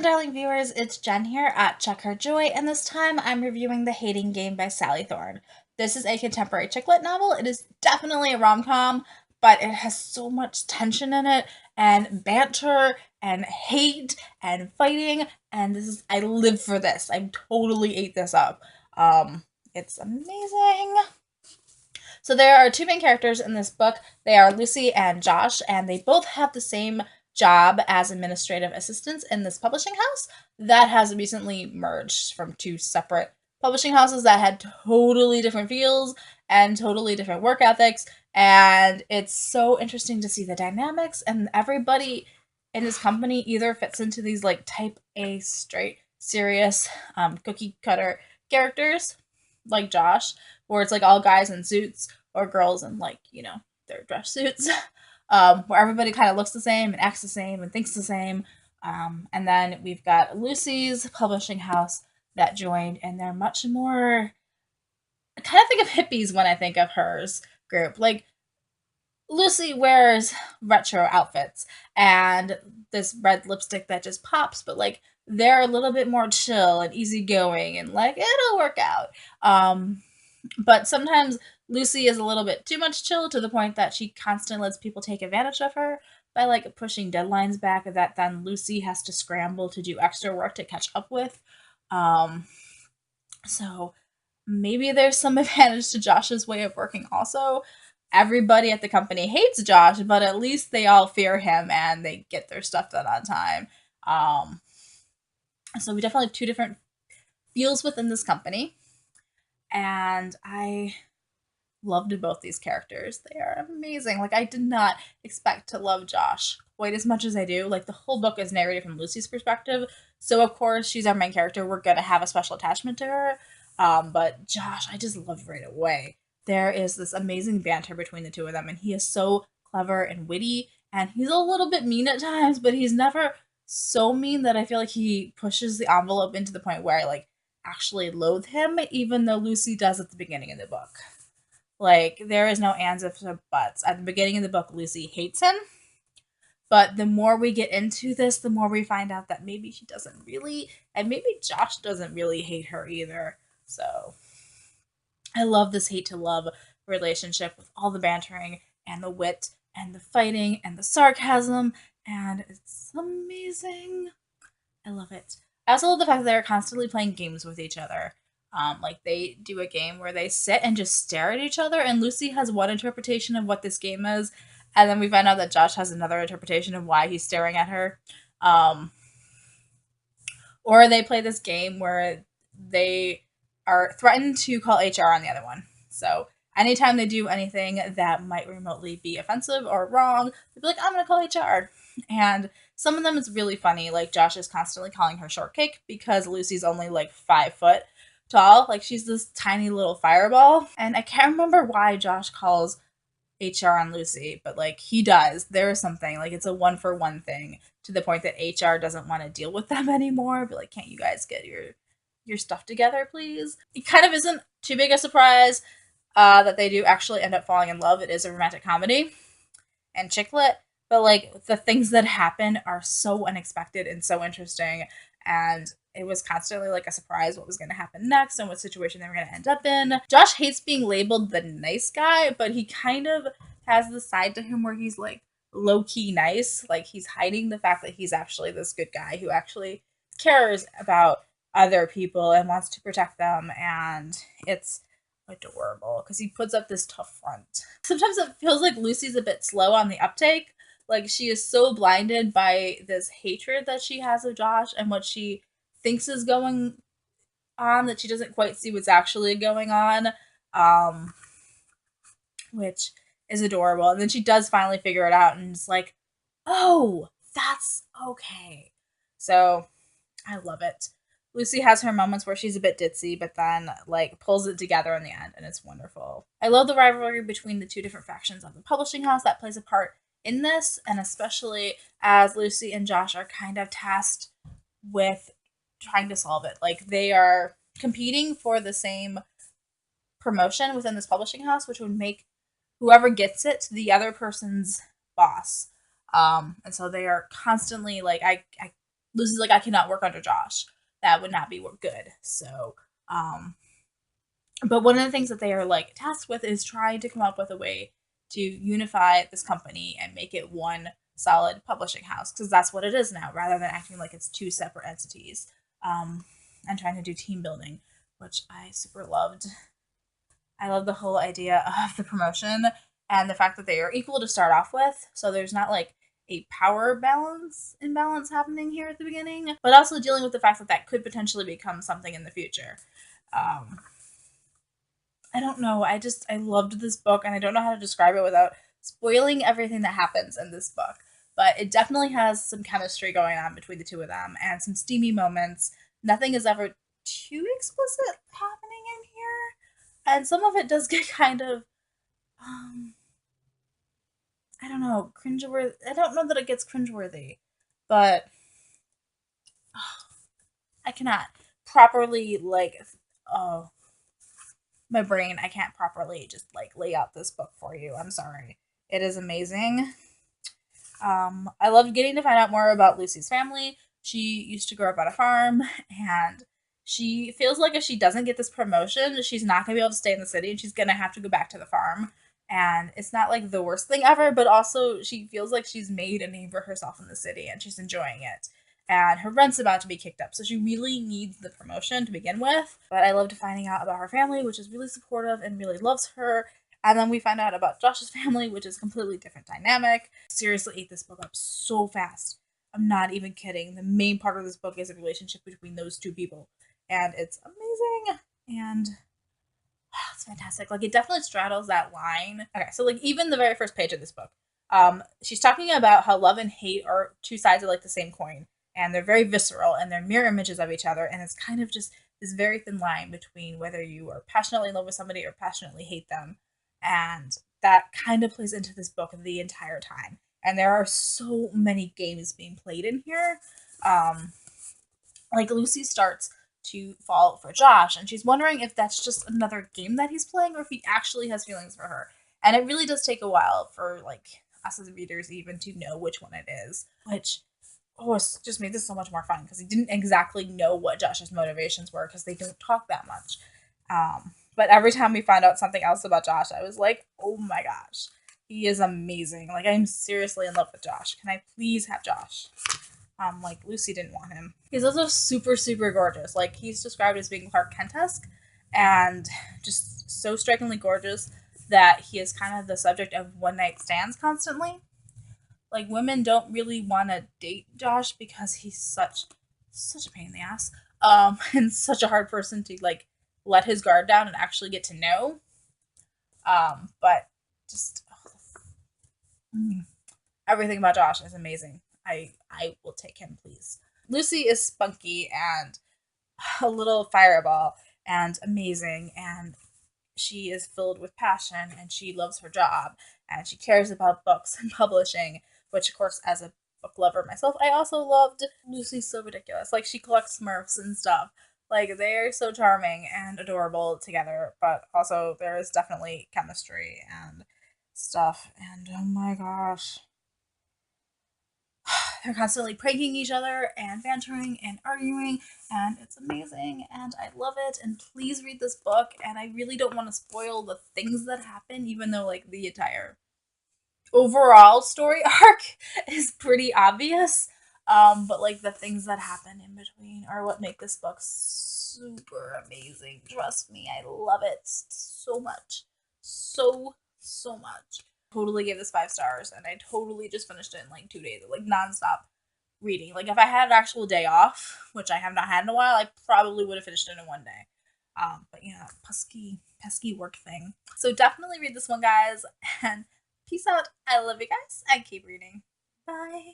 darling viewers, it's Jen here at Check Her Joy, and this time I'm reviewing The Hating Game by Sally Thorne. This is a contemporary chick lit novel. It is definitely a rom-com, but it has so much tension in it, and banter, and hate, and fighting, and I live for this. I totally ate this up. It's amazing. So there are two main characters in this book. They are Lucy and Josh, and they both have the same job as administrative assistants in this publishing house that has recently merged from two separate publishing houses that had totally different feels and totally different work ethics. And it's so interesting to see the dynamics, and everybody in this company either fits into these like type A straight serious cookie cutter characters like Josh, where it's like all guys in suits, or girls in like, their dress suits, where everybody kind of looks the same and acts the same and thinks the same. And then we've got Lucy's publishing house that joined, and they're much more, I kind of think of hippies when I think of hers group. Like, Lucy wears retro outfits and this red lipstick that just pops, but like they're a little bit more chill and easygoing and like it'll work out. But sometimes Lucy is a little bit too much chill to the point that she constantly lets people take advantage of her by like pushing deadlines back that then Lucy has to scramble to do extra work to catch up with. So maybe there's some advantage to Josh's way of working also. Everybody at the company hates Josh, but at least they all fear him and they get their stuff done on time. So we definitely have two different feels within this company. And I loved both these characters. They are amazing. Like, I did not expect to love Josh quite as much as I do. Like, the whole book is narrated from Lucy's perspective. So, of course, she's our main character. We're going to have a special attachment to her. But Josh, I just loved right away. There is this amazing banter between the two of them, and he is so clever and witty, and he's a little bit mean at times, but he's never so mean that I feel like he pushes the envelope into the point where I, like, actually loathe him, even though Lucy does at the beginning of the book. Like, there is no ands, ifs, or buts. At the beginning of the book, Lucy hates him, but the more we get into this, the more we find out that maybe she doesn't really, and maybe Josh doesn't really hate her either. So I love this hate to love relationship with all the bantering and the wit and the fighting and the sarcasm, and it's amazing. I love it. I also love the fact that they're constantly playing games with each other. Like they do a game where they sit and just stare at each other, and Lucy has one interpretation of what this game is, and then we find out that Josh has another interpretation of why he's staring at her. Or they play this game where they are threatened to call HR on the other one. So anytime they do anything that might remotely be offensive or wrong, they'll be like, I'm going to call HR. And some of them is really funny. Like Josh is constantly calling her shortcake because Lucy's only like 5 foot tall. Like she's this tiny little fireball. And I can't remember why Josh calls HR on Lucy, but like he does. There is something like it's a 1-for-1 thing to the point that HR doesn't want to deal with them anymore. But like, can't you guys get your stuff together, please? It kind of isn't too big a surprise that they do actually end up falling in love. It is a romantic comedy and chick lit, but like the things that happen are so unexpected and so interesting, and it was constantly like a surprise what was going to happen next and what situation they were going to end up in. Josh hates being labeled the nice guy, but he kind of has the side to him where he's like low-key nice. Like he's hiding the fact that he's actually this good guy who actually cares about other people and wants to protect them, and it's adorable because he puts up this tough front. Sometimes it feels like Lucy's a bit slow on the uptake. Like she is so blinded by this hatred that she has of Josh and what she thinks is going on that she doesn't quite see what's actually going on, which is adorable. And then she does finally figure it out and is like, oh, that's okay. So I love it. Lucy has her moments where she's a bit ditzy, but then like pulls it together in the end, and it's wonderful. I love the rivalry between the two different factions of the publishing house that plays a part in this, and especially as Lucy and Josh are kind of tasked with trying to solve it. Like they are competing for the same promotion within this publishing house, which would make whoever gets it the other person's boss. And so they are constantly like, I Lucy's like, I cannot work under Josh. That would not be good. So, but one of the things that they are like tasked with is trying to come up with a way to unify this company and make it one solid publishing house, because that's what it is now, rather than acting like it's two separate entities. And trying to do team building, which I super loved. I love the whole idea of the promotion and the fact that they are equal to start off with. So there's not like a power imbalance happening here at the beginning, but also dealing with the fact that that could potentially become something in the future. Um, I don't know. I loved this book, and I don't know how to describe it without spoiling everything that happens in this book. But it definitely has some chemistry going on between the two of them and some steamy moments. Nothing is ever too explicit happening in here. And some of it does get kind of I don't know, cringeworthy. I don't know that it gets cringeworthy, but I cannot properly oh, my brain, I can't properly just like lay out this book for you. I'm sorry. It is amazing. I loved getting to find out more about Lucy's family. She used to grow up on a farm, and she feels like if she doesn't get this promotion, she's not going to be able to stay in the city, and she's going to have to go back to the farm. And it's not like the worst thing ever, but also she feels like she's made a name for herself in the city, and she's enjoying it. And her rent's about to be kicked up, so she really needs the promotion to begin with. But I loved finding out about her family, which is really supportive and really loves her. And then we find out about Josh's family, which is a completely different dynamic. Seriously, ate this book up so fast. I'm not even kidding. The main part of this book is a relationship between those two people. And it's amazing. And it's fantastic. Like, it definitely straddles that line. Okay, so like even the very first page of this book, she's talking about how love and hate are two sides of like the same coin. And they're very visceral and they're mirror images of each other. And it's kind of just this very thin line between whether you are passionately in love with somebody or passionately hate them. And that kind of plays into this book the entire time. And there are so many games being played in here. Like Lucy starts to fall for Josh, and she's wondering if that's just another game that he's playing or if he actually has feelings for her. And it really does take a while for like us as readers even to know which one it is. Which it's just made this so much more fun because he didn't exactly know what Josh's motivations were because they don't talk that much. But every time we found out something else about Josh, I was like, oh my gosh, he is amazing. Like, I'm seriously in love with Josh. Can I please have Josh? Like, Lucy didn't want him. He's also super, super gorgeous. Like, he's described as being Clark Kent-esque and just so strikingly gorgeous that he is kind of the subject of one-night stands constantly. Like, women don't really want to date Josh because he's such a pain in the ass. And such a hard person to, like, let his guard down and actually get to know. But just everything about Josh is amazing. I will take him, please. Lucy is spunky and a little fireball and amazing, and she is filled with passion, and she loves her job, and she cares about books and publishing, which, of course, as a book lover myself, I also loved. Lucy's so ridiculous. Like, she collects Smurfs and stuff. Like, they're so charming and adorable together, but also there is definitely chemistry and stuff, and oh my gosh. They're constantly pranking each other and bantering and arguing, and it's amazing, and I love it. And please read this book. And I really don't want to spoil the things that happen, even though like the entire overall story arc is pretty obvious. But like the things that happen in between are what make this book super amazing. Trust me, I love it so much, so much. Totally gave this 5 stars, and I totally just finished it in like 2 days of like nonstop reading. Like if I had an actual day off, which I have not had in a while, I probably would have finished it in one day. But yeah, pesky work thing. So definitely read this one, guys, and peace out. I love you guys, and keep reading. Bye.